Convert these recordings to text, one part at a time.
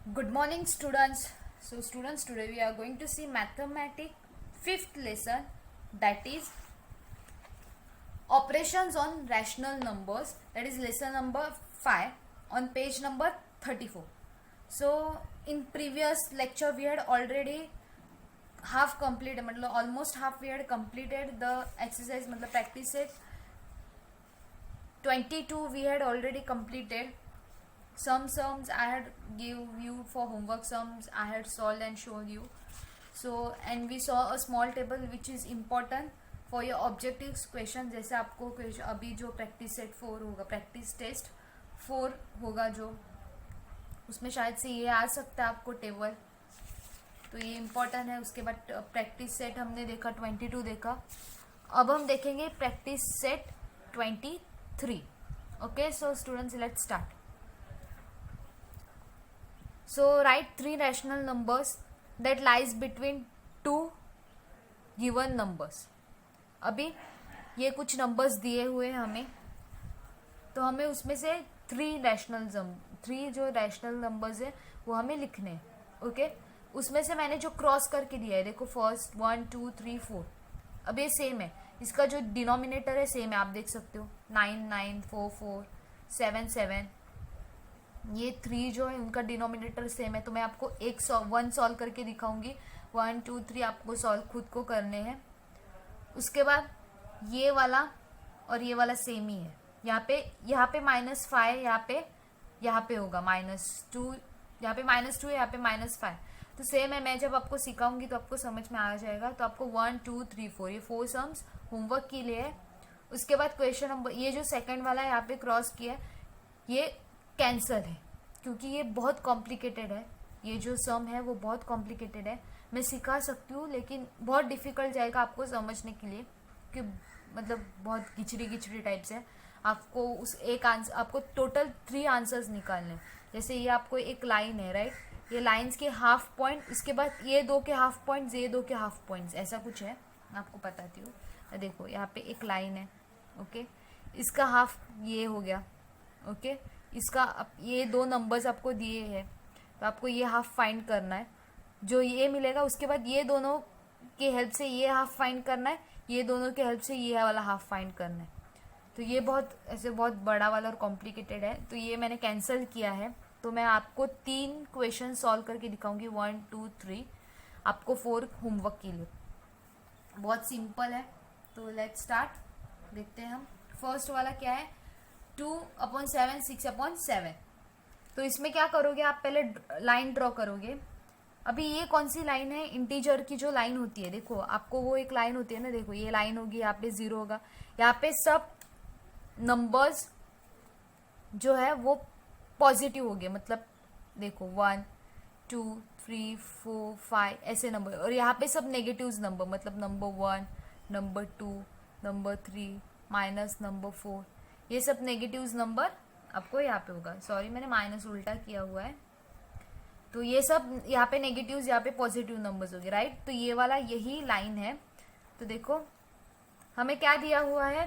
Good morning, students. So, students, today we are going to see mathematics fifth lesson, that is operations on rational numbers. That is lesson number 5 on page number 34. So, in previous lecture we had already half completed, मतलब almost half we had completed the exercise, मतलब practice set 22 we had already completed. Some sums I had give you for homework, sums I had solved and shown you. So and we saw a small table which is important for your objectives question. जैसे आपको अभी जो practice set 4 होगा, practice test 4 होगा जो, उसमें शायद से ये आ सकता है आपको टेबल, तो ये इम्पोर्टेंट है. उसके बाद प्रैक्टिस सेट हमने देखा 22 देखा. अब हम देखेंगे practice set 23. Okay, so students let's start. So write 3 rational numbers that lies between 2 given numbers. अभी ये कुछ नंबर्स दिए हुए हैं हमें, तो हमें उसमें से 3 जो रैशनल नंबर्स है वो हमें लिखने हैं. ओके, उसमें से मैंने जो क्रॉस करके दिया है, देखो फर्स्ट 1 2 3 4. अब ये सेम है, इसका जो डिनोमिनेटर है सेम है, आप देख सकते हो 9 9 4 4 7 7. ये 3 जो है उनका डिनोमिनेटर सेम है, तो मैं आपको 1 सॉल्व करके दिखाऊंगी. 1 2 3 आपको सॉल्व खुद को करने हैं. उसके बाद ये वाला और ये वाला सेम ही है. यहाँ पे -5, यहाँ पे होगा -2, यहाँ पे -2 है, यहाँ पे -5, तो सेम है. मैं जब आपको सिखाऊंगी तो आपको समझ में आ जाएगा. तो आपको 1 2 3 4 ये 4 सम्स होमवर्क के लिए है. उसके बाद क्वेश्चन नंबर, ये जो सेकंड वाला है यहाँ पे क्रॉस किया, ये कैंसल है क्योंकि ये बहुत कॉम्प्लिकेटेड है. ये जो सम है वो बहुत कॉम्प्लिकेटेड है. मैं सिखा सकती हूँ लेकिन बहुत डिफिकल्ट जाएगा आपको समझने के लिए, कि मतलब बहुत गिचड़ी टाइप्स है. आपको उस एक आंसर, आपको टोटल 3 आंसर्स निकालने. जैसे ये आपको एक लाइन है, राइट, ये लाइन्स के हाफ पॉइंट, इसके बाद ये 2 के हाफ पॉइंट्स, ये 2 के हाफ पॉइंट्स, ऐसा कुछ है. मैं आपको बताती हूँ. देखो यहाँ पे एक लाइन है, ओके, इसका हाफ ये हो गया. ओके, इसका ये 2 नंबर्स आपको दिए हैं, तो आपको ये हाफ फाइंड करना है. जो ये मिलेगा उसके बाद ये दोनों के हेल्प से ये हाफ फाइंड करना है, ये दोनों के हेल्प से ये वाला हाफ फाइंड करना है. तो ये बहुत ऐसे बहुत बड़ा वाला और कॉम्प्लिकेटेड है, तो ये मैंने कैंसिल किया है. तो मैं आपको 3 क्वेश्चन सॉल्व करके दिखाऊंगी, 1 2 3, आपको 4 होमवर्क के लिए. बहुत सिंपल है, तो लेट्स स्टार्ट. देखते हैं हम. फर्स्ट वाला क्या है, 2/7 6/7. तो इसमें क्या करोगे आप, पहले लाइन ड्रॉ करोगे. अभी ये कौन सी लाइन है, इंटीजर की जो लाइन होती है, देखो आपको वो एक लाइन होती है ना, देखो ये लाइन होगी, यहाँ पे 0 होगा, यहाँ पे सब नंबर्स जो है वो पॉजिटिव हो गए. मतलब देखो 1 2 3 4 5 ऐसे नंबर, और यहाँ पे सब नेगेटिव्स नंबर, मतलब number 1 number 2 number 3 minus number 4, ये सब नेगेटिव्स नंबर आपको यहाँ पे होगा. सॉरी, मैंने माइनस उल्टा किया हुआ है. तो ये सब यहाँ पे नेगेटिव्स, यहाँ पे पॉजिटिव नंबर्स हो गए, राइट. तो ये वाला यही लाइन है. तो देखो हमें क्या दिया हुआ है,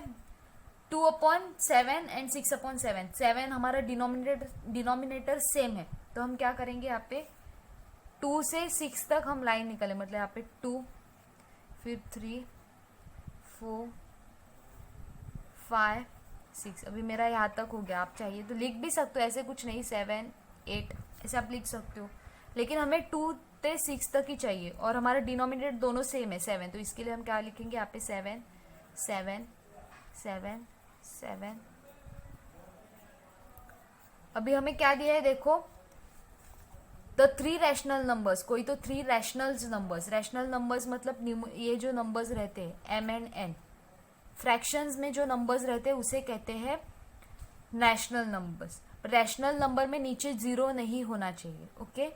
2/7 एंड 6/7. 7 हमारा डिनोमिनेटर सेम है, तो हम क्या करेंगे, यहाँ पे 2 से 6 तक हम लाइन निकाले, मतलब यहाँ पे 2, फिर 3 4 5 6. अभी मेरा यहाँ तक हो गया. आप चाहिए तो लिख भी सकते हो, ऐसे कुछ नहीं, 7 8 ऐसे आप लिख सकते हो, लेकिन हमें 2 से 6 तक ही चाहिए, और हमारा डिनोमिनेटर दोनों सेम है 7. तो इसके लिए हम क्या लिखेंगे, यहाँ पे 7 7 7 7. अभी हमें क्या दिया है, देखो द 3 रैशनल नंबर्स. कोई तो 3 रैशनल नंबर्स मतलब ये जो नंबर्स रहते हैं m एंड n, फ्रैक्शंस में जो नंबर्स रहते हैं उसे कहते हैं रैशनल नंबर्स. रैशनल नंबर में नीचे 0 नहीं होना चाहिए. ओके,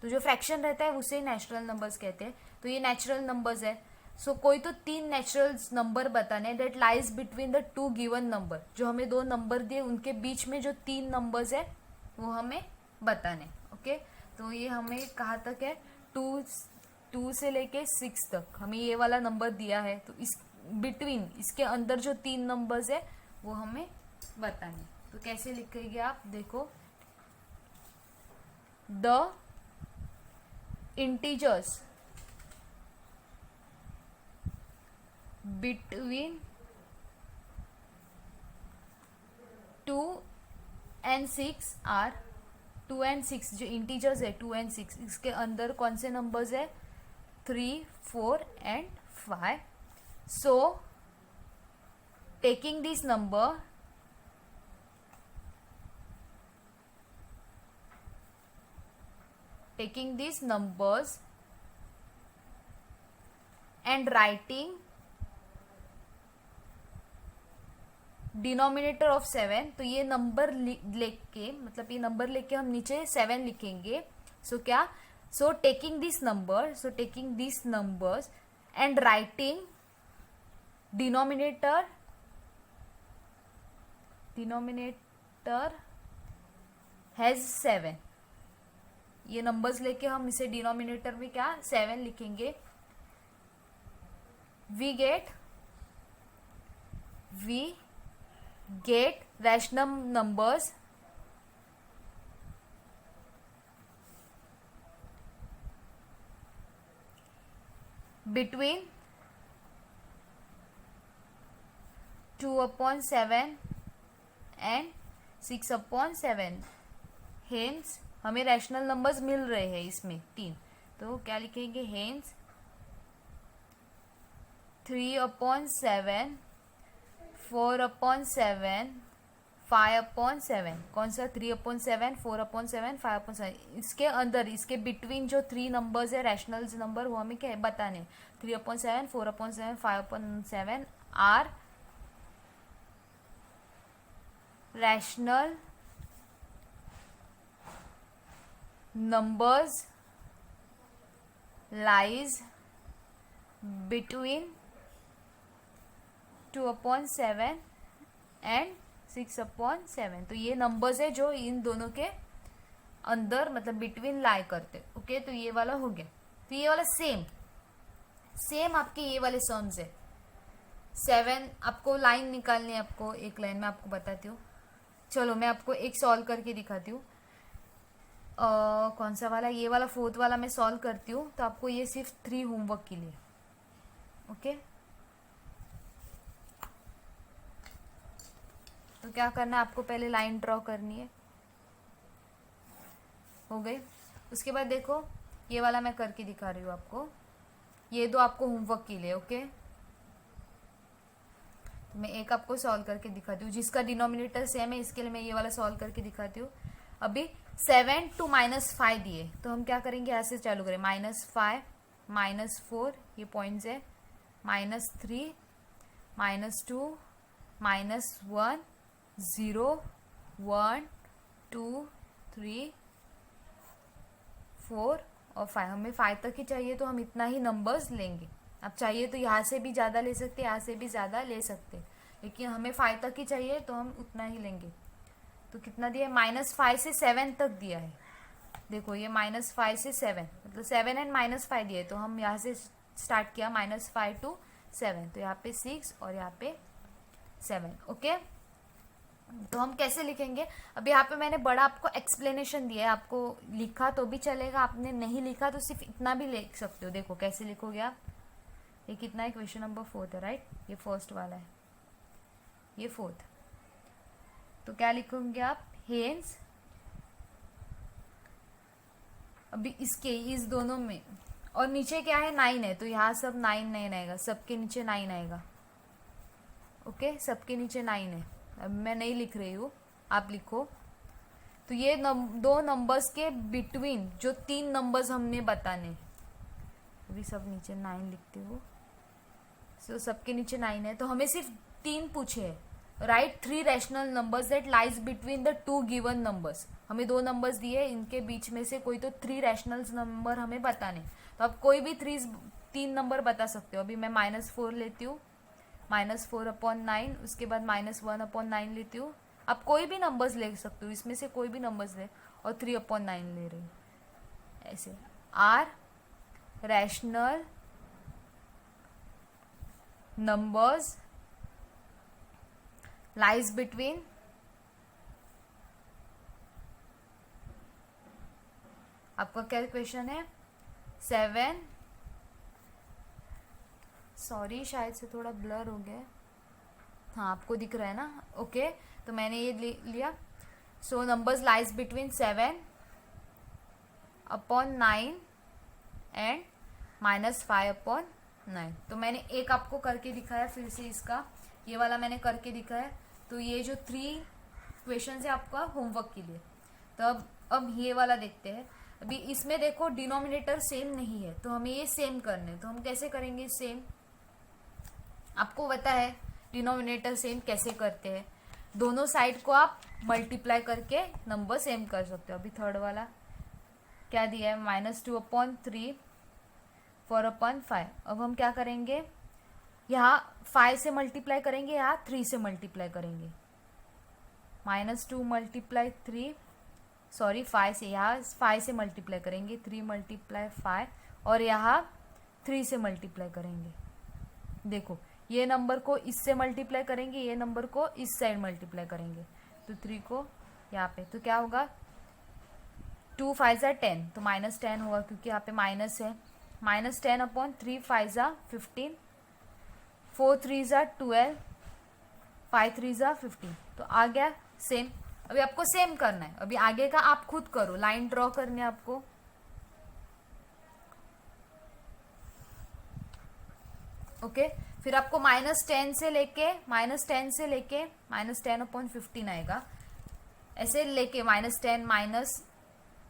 तो जो फ्रैक्शन रहता है उसे नेचुरल नंबर्स कहते हैं. तो ये नेचुरल नंबर्स है. सो कोई तो 3 नेचुरल नंबर बताने, that lies between the 2 given number. जो हमें 2 नंबर दिए उनके बीच में जो 3 नंबर्स है वो हमें बताने. ओके, तो ये हमें कहाँ तक है, 2 से लेके 6 तक हमें ये वाला नंबर दिया है. तो इस बिटवीन, इसके अंदर जो 3 नंबर्स है वो हमें बताने. तो कैसे लिखेंगे आप, देखो the integers between 2 and 6 are 2 and 6 जो इंटीजर्स है 2 and 6 इसके अंदर कौन से नंबर्स है 3, 4 and 5. So taking this number taking these numbers and writing denominator of 7. तो ये नंबर लेके मतलब ये नंबर लेके हम नीचे 7 लिखेंगे. सो क्या so taking this numbers and writing denominator has 7. ये नंबर्स लेके हम इसे डिनोमिनेटर में क्या 7 लिखेंगे. We get rational numbers between 2/7 and 6/7. Hence हमें रैशनल नंबर्स मिल रहे हैं इसमें 3. तो क्या लिखेंगे हेंस 3/7, 4/7, 5/7. कौन सा 3/7, 4/7, 5/7. इसके अंदर इसके बिटवीन जो 3 नंबर्स है रैशनल नंबर वो हमें क्या बताने 3/7, 4/7, 5/7 are rational numbers lies between 2/7 and 6/7. तो ये नंबर्स है जो इन दोनों के अंदर मतलब बिटवीन लाई करते. ओके तो ये वाला हो गया. तो ये वाला सेम आपके ये वाले सम्स है. 7 आपको लाइन निकालनी है. आपको एक लाइन में आपको बताती हूँ. चलो मैं आपको एक सॉल्व करके दिखाती हूँ. कौन सा वाला ये वाला 4th वाला मैं सॉल्व करती हूँ. तो आपको ये सिर्फ 3 होमवर्क के लिए. ओके तो क्या करना है आपको पहले लाइन ड्रॉ करनी है. हो गई. उसके बाद देखो ये वाला मैं करके दिखा रही हूँ आपको. ये दो आपको होमवर्क के लिए. ओके तो मैं एक आपको सॉल्व करके दिखाती हूँ जिसका डिनोमिनेटर सेम है. इसके लिए मैं ये वाला सॉल्व करके दिखाती हूँ. अभी 7 to -5 दिए तो हम क्या करेंगे यहाँ से चालू करें. -5, -4 ये पॉइंट्स है. -3, -2, -1, 0, 1, 2, 3, 4 और 5. हमें 5 तक ही चाहिए तो हम इतना ही नंबर्स लेंगे. अब चाहिए तो यहाँ से भी ज़्यादा ले सकते, यहाँ से भी ज़्यादा ले सकते, लेकिन हमें 5 तक ही चाहिए तो हम उतना ही लेंगे. तो कितना दिया है -5 से 7 तक दिया है. देखो ये -5 से 7 मतलब 7 एंड -5 दिए. तो हम यहाँ से स्टार्ट किया -5 to 7. तो यहाँ पे 6 और यहाँ पे 7. ओके तो हम कैसे लिखेंगे. अब यहाँ पे मैंने बड़ा आपको एक्सप्लेनेशन दिया है. आपको लिखा तो भी चलेगा, आपने नहीं लिखा तो सिर्फ इतना भी लिख सकते हो. देखो कैसे लिखोगे आप. ये कितना है क्वेश्चन नंबर 4 है राइट. ये फर्स्ट वाला है, ये 4th. तो क्या लिखोगे आप हेंस. अभी इसके इस दोनों में और नीचे क्या है 9 है तो यहाँ सब 9 आएगा. सबके नीचे 9 आएगा. ओके सबके नीचे 9 है. अब मैं नहीं लिख रही हूँ, आप लिखो. तो ये दो नंबर्स के बिटवीन जो 3 नंबर्स हमने बताने. अभी सब नीचे 9 लिखते हो. सो सबके नीचे 9 है तो हमें सिर्फ 3 पूछे है. Right 3 rational numbers that lies between the 2 given numbers. हमें 2 नंबर्स दिए, इनके बीच में से कोई तो 3 रैशनल नंबर हमें बताने. तो आप कोई भी 3 नंबर बता सकते हो. अभी मैं -4 लेती हूँ, -4/9. उसके बाद -1/9 लेती हूँ. आप कोई भी नंबर्स ले सकते हो, इसमें से कोई भी नंबर्स ले. और 3/9 ले रही हूँ. ऐसे are rational numbers lies between आपका क्या क्वेश्चन है 7, सॉरी शायद से थोड़ा ब्लर हो गया है, हाँ आपको दिख रहा है ना, ओके तो मैंने ये लिया। So numbers lies between 7 upon 9 and -5 upon 9। तो मैंने एक आपको करके दिखाया, फिर से इसका ये वाला मैंने करके दिखाया। तो ये जो 3 क्वेश्चन है आपका होमवर्क के लिए। तो अब ये वाला देखते हैं। अभी इसमें देखो डिनोमिनेटर सेम नहीं है, तो हमें ये सेम करने, तो हम कैसे करेंगे सेम, आपको पता है डिनोमिनेटर सेम कैसे करते हैं। दोनों साइड को आप मल्टीप्लाई करके नंबर सेम कर सकते हो। अभी थर्ड वाला क्या दिया है -2 अपॉन 3 4 अपॉन 5। अब हम क्या करेंगे, यहाँ 5 से मल्टीप्लाई करेंगे, यहाँ 3 से मल्टीप्लाई करेंगे। -2 मल्टीप्लाई 3, सॉरी 5 से, यहाँ 5 से मल्टीप्लाई करेंगे, 3 मल्टीप्लाई 5, और यहाँ 3 से मल्टीप्लाई करेंगे। देखो ये नंबर को इससे मल्टीप्लाई करेंगे, ये नंबर को इस साइड मल्टीप्लाई करेंगे, तो 3 को यहाँ पे, तो क्या होगा 2 5 ज़ा 10, तो -10 होगा क्योंकि यहाँ पे माइनस है। -10 अपॉन 3 5 ज़ा 15, 4 3 ज़ा 12, 5 3 ज़ा 15, तो आ गया सेम। अभी आपको सेम करना है, अभी आगे का आप खुद करो, लाइन ड्रॉ करनी है आपको। ओके फिर आपको -10 से लेके -10 अपॉन 15 आएगा, ऐसे लेके -10 -9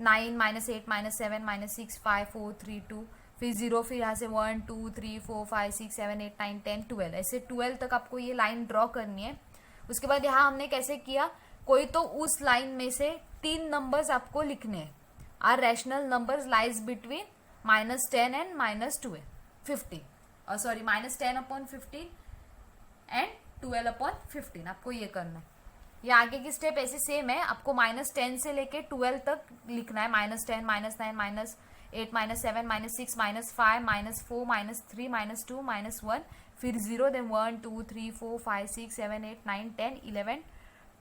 -8 -7 -6 5 4 3 2, फिर 0, फिर यहाँ से 1 2 3 4 5 6 7 8 9 10 12, ऐसे 12 तक आपको ये लाइन ड्रॉ करनी है। उसके बाद यहाँ हमने कैसे किया, कोई तो उस लाइन में से 3 नंबर्स आपको लिखने हैं। Are rational numbers lies between -10 and -15, sorry -10 upon 15 and 12 upon 15, आपको ये करना है। ये आगे की स्टेप ऐसे सेम है, आपको -10 से लेके 12 तक लिखना है, -10 -9 -8 -7 -6 -5 -4 -3 -2 -1, फिर 0, देन 1 2 3 4 5 6 7 8 9 10 11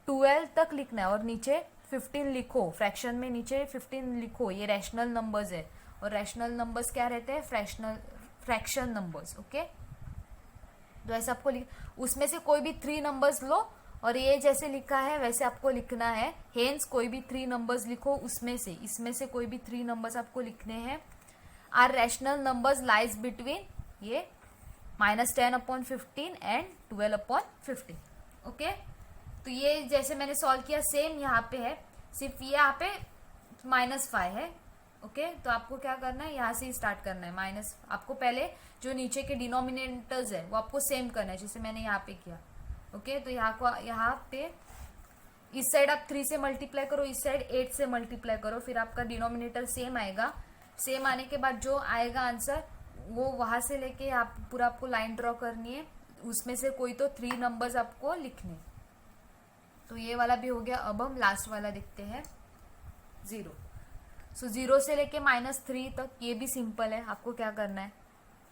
12 तक लिखना है, और नीचे 15 लिखो, फ्रैक्शन में नीचे 15 लिखो। ये रैशनल नंबर्स है, और रैशनल नंबर्स क्या रहते हैं, फ्रैक्शन नंबर्स। ओके तो ऐसे आपको उसमें से कोई भी 3 नंबर्स लो, और ये जैसे लिखा है वैसे आपको लिखना है। हेंस कोई भी 3 नंबर्स लिखो, उसमें से, इसमें से कोई भी 3 नंबर्स आपको लिखने हैं। Are rational numbers lies between ये -10 अपॉन 15 एंड 12 अपॉन 15। ओके तो ये जैसे मैंने सॉल्व किया सेम यहाँ पे है, सिर्फ ये यहाँ पे -5 है। ओके तो आपको क्या करना है, यहाँ से स्टार्ट करना है माइनस, आपको पहले जो नीचे के डिनोमिनेटर्स है वो आपको सेम करना है, जैसे मैंने यहाँ पे किया। ओके तो यहाँ पे इस साइड आप 3 से मल्टीप्लाई करो, इस साइड 8 से मल्टीप्लाई करो, फिर आपका डिनोमिनेटर सेम आएगा। सेम आने के बाद जो आएगा आंसर वो वहां से लेके आप पूरा आपको लाइन ड्रॉ करनी है, उसमें से कोई तो 3 नंबर्स आपको लिखने। तो ये वाला भी हो गया। अब हम लास्ट वाला देखते हैं 0। सो 0 से लेके -3 तक, ये भी सिंपल है। आपको क्या करना है,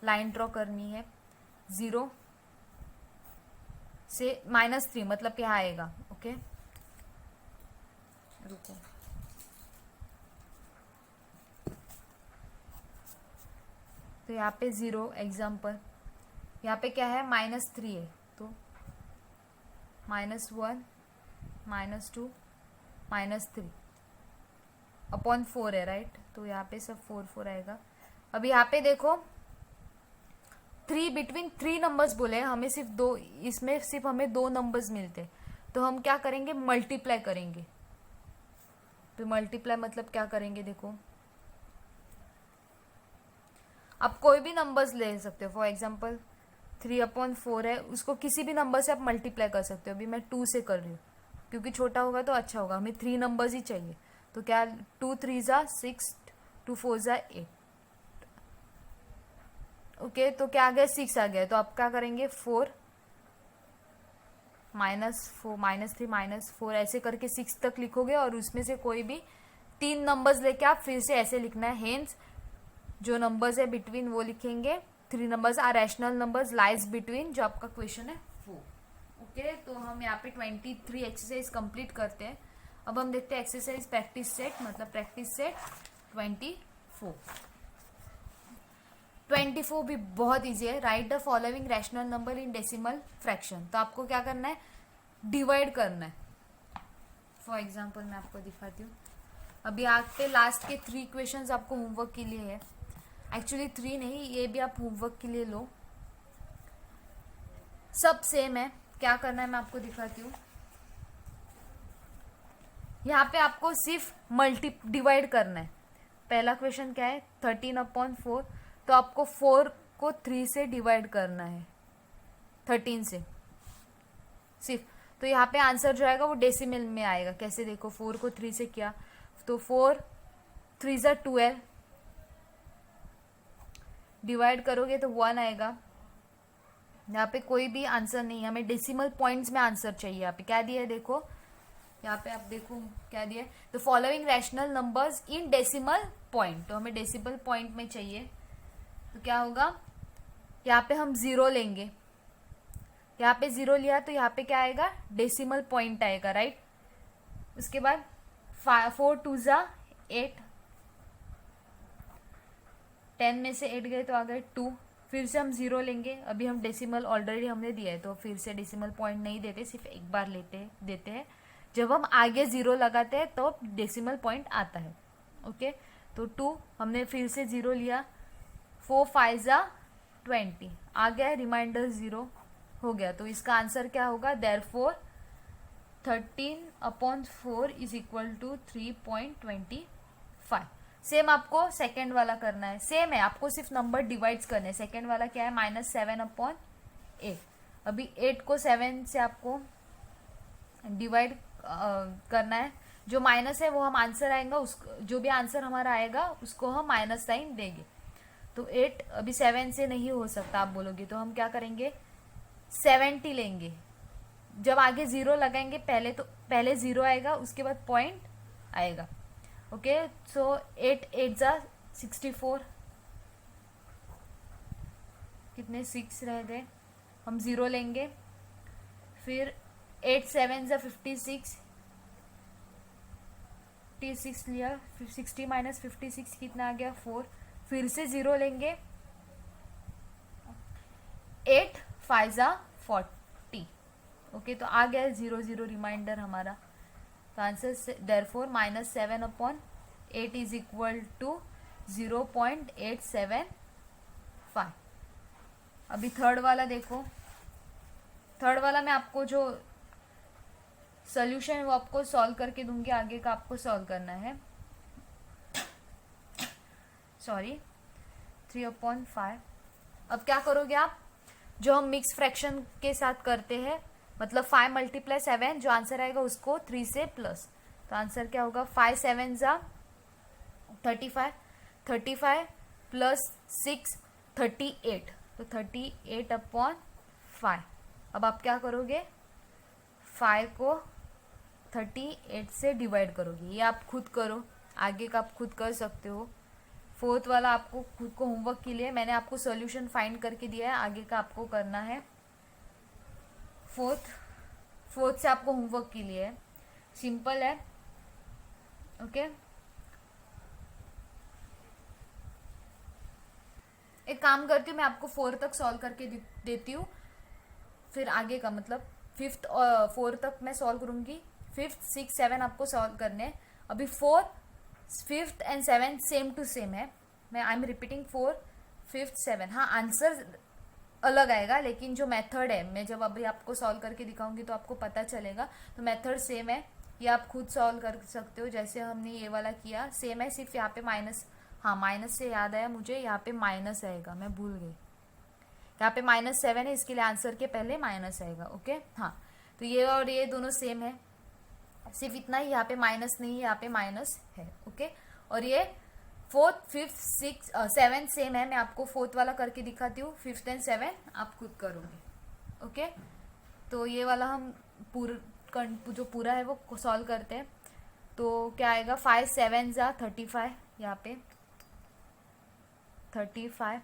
लाइन ड्रॉ करनी है 0 से -3, मतलब क्या आएगा। ओके रुको, तो यहाँ पे 0 एग्जाम्पल, यहाँ पे क्या है -3 है, तो -1 -2 -3 अपॉन 4 है, राइट। तो यहाँ पे सब 4 4 आएगा। अब यहाँ पे देखो 3 बिटवीन 3 नंबर्स बोले, हमें सिर्फ 2, इसमें सिर्फ हमें 2 नंबर्स मिलते, तो हम क्या करेंगे, मल्टीप्लाई करेंगे। तो मल्टीप्लाई मतलब क्या करेंगे, देखो आप कोई भी नंबर्स ले सकते हो। फॉर एग्जाम्पल 3/4 है, उसको किसी भी नंबर से आप मल्टीप्लाई कर सकते हो। अभी मैं 2 से कर रही हूँ क्योंकि छोटा होगा तो अच्छा होगा, हमें 3 नंबर्स ही चाहिए। तो क्या 2 3 ज़ा 6, 2 4 ज़ा 8। ओके तो क्या आ गया, 6 आ गया। तो आप क्या करेंगे, 4 -3 -4 ऐसे करके 6 तक लिखोगे, और उसमें से कोई भी 3 नंबर्स लेके आप फिर से ऐसे लिखना है। हेंस जो नंबर्स है बिटवीन वो लिखेंगे। 3 numbers are rational numbers lies between, जो आपका क्वेश्चन है वो। ओके तो हम यहाँ पे 23 एक्सरसाइज कंप्लीट करते हैं। अब हम देखते हैं एक्सरसाइज प्रैक्टिस सेट, मतलब प्रैक्टिस सेट 24। 24 भी बहुत इजी है। Right the following rational number in decimal fraction. तो आपको क्या करना है, डिवाइड करना है। फॉर एग्जाम्पल मैं आपको दिखाती हूँ। अभी आपके लास्ट के 3 क्वेश्चंस आपको होमवर्क के लिए है। एक्चुअली 3 नहीं, ये भी आप होमवर्क के लिए लो, सब सेम है। क्या करना है मैं आपको दिखाती हूँ। यहाँ पे आपको सिर्फ डिवाइड करना है। पहला क्वेश्चन क्या है, 13/4। तो आपको 4 को 3 से डिवाइड करना है, 13 से सिर्फ। तो यहाँ पे आंसर जो आएगा वो डेसिमल में आएगा। कैसे, देखो 4 को 3 से किया तो 4 3 = 12, डिवाइड करोगे तो 1 आएगा। यहाँ पे कोई भी आंसर नहीं है, हमें डेसिमल पॉइंट्स में आंसर चाहिए। यहाँ पे क्या दिया है, देखो यहाँ पे आप देखो क्या दिया है, the following rational numbers in decimal point. तो हमें डेसिमल पॉइंट में चाहिए। तो क्या होगा, यहाँ पे हम 0 लेंगे। यहाँ पे 0 लिया तो यहाँ पे क्या आएगा, डेसिमल पॉइंट आएगा, राइट। उसके बाद 4 2 = 8, 10 में से 8 गए तो आ गए 2। फिर से हम 0 लेंगे। अभी हम डेसिमल ऑलरेडी हमने दिया है तो फिर से डेसिमल पॉइंट नहीं देते, सिर्फ एक बार देते हैं। जब हम आगे 0 लगाते हैं तो डेसिमल पॉइंट आता है। ओके, तो 2 हमने फिर से 0 लिया। 4 5 = 20 आ गया, रिमाइंडर 0 हो गया। तो इसका आंसर क्या होगा, देयरफॉर 13/4 = 3.25। सेम आपको सेकेंड वाला करना है, सेम है, आपको सिर्फ नंबर डिवाइड्स करने हैं। सेकेंड वाला क्या है, -7/8। अभी 8 को 7 से आपको डिवाइड करना है। जो माइनस है वो हम आंसर आएगा, जो भी आंसर हमारा आएगा उसको हम माइनस साइन देंगे। तो 8 अभी 7 से नहीं हो सकता आप बोलोगे, तो हम क्या करेंगे, 70 लेंगे। जब आगे 0 लगाएंगे पहले 0 आएगा, उसके बाद पॉइंट आएगा। ओके, सो 8 8 = 64, कितने 6 रह गए, हम 0 लेंगे। फिर 8 7 = 56, 56 लिया। 60 - 56 कितना आ गया, 4। फिर से 0 लेंगे। 8 5 = 40। ओके, तो आ गया 0 0 रिमाइंडर हमारा। तो आंसर देयरफॉर -7/8 = 0.875। अभी थर्ड वाला देखो। थर्ड वाला मैं आपको जो सोल्यूशन वो आपको सॉल्व करके दूंगी, आगे का आपको सॉल्व करना है। सॉरी, 3/5। अब क्या करोगे आप, जो हम मिक्स फ्रैक्शन के साथ करते हैं, मतलब 5 × 7, जो आंसर आएगा उसको 3 से प्लस। तो आंसर क्या होगा, 5 7 = 35, 35 + 6 38। तो 38/5। अब आप क्या करोगे, 5 को 38 से डिवाइड करोगे। ये आप खुद करो, आगे का आप खुद कर सकते हो। फोर्थ वाला आपको खुद को होमवर्क के लिए मैंने आपको सॉल्यूशन फाइंड करके दिया है, आगे का आपको करना है। फोर्थ से आपको होमवर्क के लिए सिंपल है। ओके, एक काम करती हूँ, मैं आपको 4 तक सॉल्व करके देती हूँ, फिर आगे का मतलब 5th और 4 तक मैं सॉल्व करूँगी। 5th 6 7 आपको सॉल्व करने हैं। अभी 4 5th and 7th same to same है। मैं आई एम रिपीटिंग 4 5th 7। हाँ, आंसर अलग आएगा, लेकिन जो मेथड है, मैं जब अभी आपको सॉल्व करके दिखाऊंगी तो आपको पता चलेगा। तो मेथड सेम है, ये आप खुद सॉल्व कर सकते हो, जैसे हमने ये वाला किया सेम है। सिर्फ यहाँ पे माइनस, हाँ माइनस से याद आया मुझे, यहाँ पे माइनस आएगा, मैं भूल गई। यहाँ पे -7 है, इसके लिए आंसर के पहले माइनस आएगा। ओके, हाँ, तो ये और ये दोनों सेम है, सिर्फ इतना ही यहाँ पे माइनस नहीं है, यहाँ पे माइनस है। ओके, और ये 4th 5th 6 7 सेम है। मैं आपको 4th वाला करके दिखाती हूँ, 5th and 7 आप खुद करोगे। ओके, तो ये वाला हम जो पूरा है वो सॉल्व करते हैं। तो क्या आएगा, 5 7 = 35, यहाँ पे 35,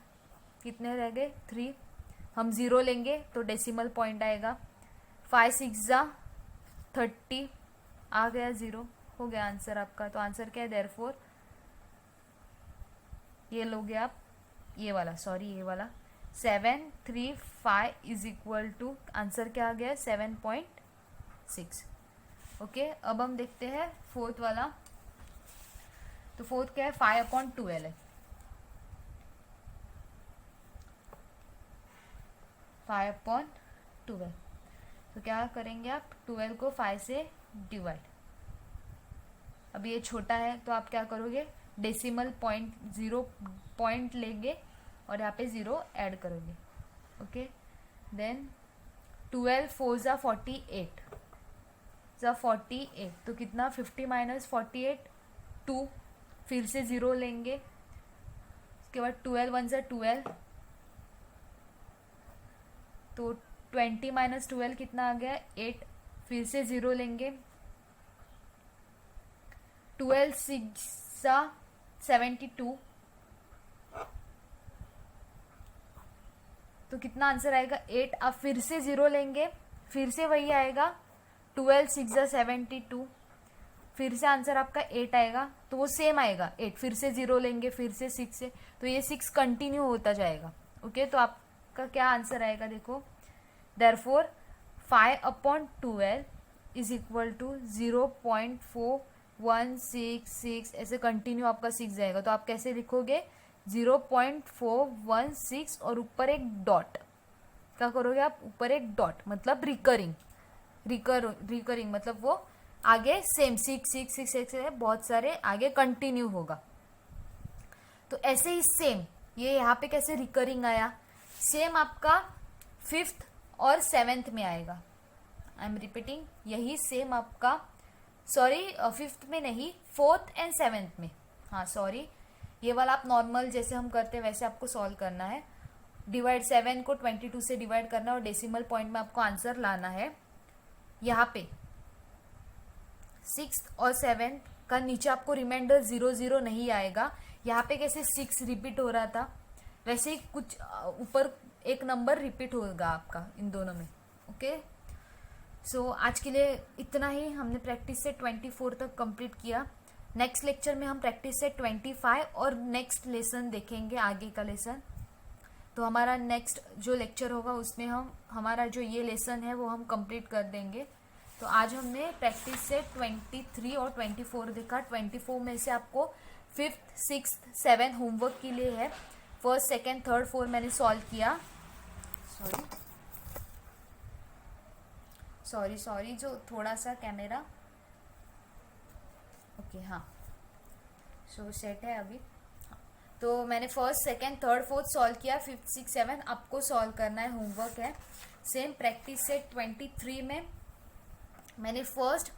कितने रह गए 3। हम 0 लेंगे तो डेसिमल पॉइंट आएगा। 5 6 = 30 आ गया, 0 हो गया आंसर आपका। तो आंसर क्या है, देयरफॉर ये लोगे आप, ये वाला, सॉरी ये वाला 735 इज इक्वल टू, आंसर क्या आ गया 7.6। ओके, अब हम देखते हैं फोर्थ वाला। तो फोर्थ क्या है, 5/12 है, 5/12। तो क्या करेंगे आप, 12 को 5 से डिवाइड। अब ये छोटा है तो आप क्या करोगे, डेसिमल पॉइंट, 0 पॉइंट लेंगे और यहाँ पे 0 ऐड करोगे। ओके, देन 12 4 ज़ा 48 ज़ा 48, तो कितना 50 माइनस 48 2, फिर से 0 लेंगे, उसके बाद 12 1 ज़ा 12, तो 20 माइनस 12 कितना आ गया 8, फिर से 0 लेंगे, 12 6 ज़ा 72, तो कितना आंसर आएगा 8। अब फिर से 0 लेंगे, फिर से वही आएगा, 12 6 ज़ा 72, फिर से आंसर आपका 8 आएगा, तो वो सेम आएगा 8, फिर से 0 लेंगे, फिर से 6 से, तो ये 6 कंटिन्यू होता जाएगा। ओके, तो आपका क्या आंसर आएगा देखो, देयरफॉर 5/12 इज इक्वल टू 0.4166, ऐसे कंटिन्यू आपका 6 जाएगा। तो आप कैसे लिखोगे, 0.416 और ऊपर एक डॉट, क्या करोगे आप, ऊपर एक डॉट, मतलब रिकरिंग मतलब वो आगे सेम 6 है, बहुत सारे आगे कंटिन्यू होगा। तो ऐसे ही सेम ये यहाँ पे कैसे रिकरिंग आया, सेम आपका 5th और 7th में आएगा। आई एम रिपीटिंग, यही सेम आपका, सॉरी 5th में नहीं, 4th एंड 7th में, हाँ सॉरी, ये वाला आप नॉर्मल जैसे हम करते हैं वैसे आपको सॉल्व करना है। डिवाइड 7 को 22 से डिवाइड करना और डेसिमल पॉइंट में आपको आंसर लाना है। यहाँ पे 6th और 7th का नीचे आपको रिमाइंडर 0 0 नहीं आएगा। यहाँ पे कैसे 6 रिपीट हो रहा था, वैसे ही कुछ ऊपर एक नंबर रिपीट होगा आपका इन दोनों में। ओके, सो आज के लिए इतना ही, हमने प्रैक्टिस से 24 तक कंप्लीट किया। नेक्स्ट लेक्चर में हम प्रैक्टिस से 25 और नेक्स्ट लेसन देखेंगे, आगे का लेसन। तो हमारा नेक्स्ट जो लेक्चर होगा उसमें हम हमारा जो ये लेसन है वो हम कंप्लीट कर देंगे। तो आज हमने प्रैक्टिस से 23 और 24 देखा। 24 में से आपको 5th 6th 7th होमवर्क के लिए है। 1st 2nd 3rd 4 मैंने सॉल्व किया। सॉरी जो थोड़ा सा कैमरा, ओके हाँ, सो सेट है अभी। तो मैंने 1st 2nd 3rd 4th solve किया, 5th 6th 7th आपको सॉल्व करना है, होमवर्क है। सेम प्रैक्टिस से 23 में मैंने 1st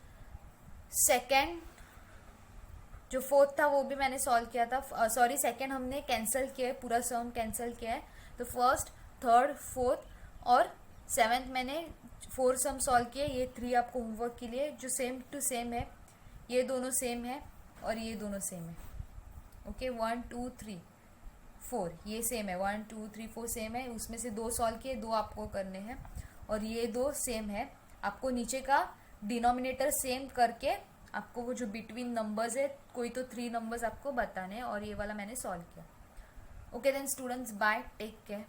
2nd जो 4th था वो भी मैंने सॉल्व किया था, सॉरी 2nd हमने कैंसिल किया है, पूरा सम कैंसिल किया है। तो 1st 3rd 4th और 7th मैंने 4 सम सॉल्व किए। ये 3 आपको होमवर्क के लिए, जो सेम टू सेम है, ये दोनों सेम है और ये दोनों सेम है। ओके, 1 2 3 4 ये सेम है, 1 2 3 4 सेम है, उसमें से 2 सॉल्व किए, 2 आपको करने हैं और ये 2 सेम है। आपको नीचे का डिनोमिनेटर सेम करके आपको वो जो बिटवीन नंबर्स है, कोई तो 3 नंबर्स आपको बताने हैं और ये वाला मैंने सॉल्व किया। Okay then students, bye, take care.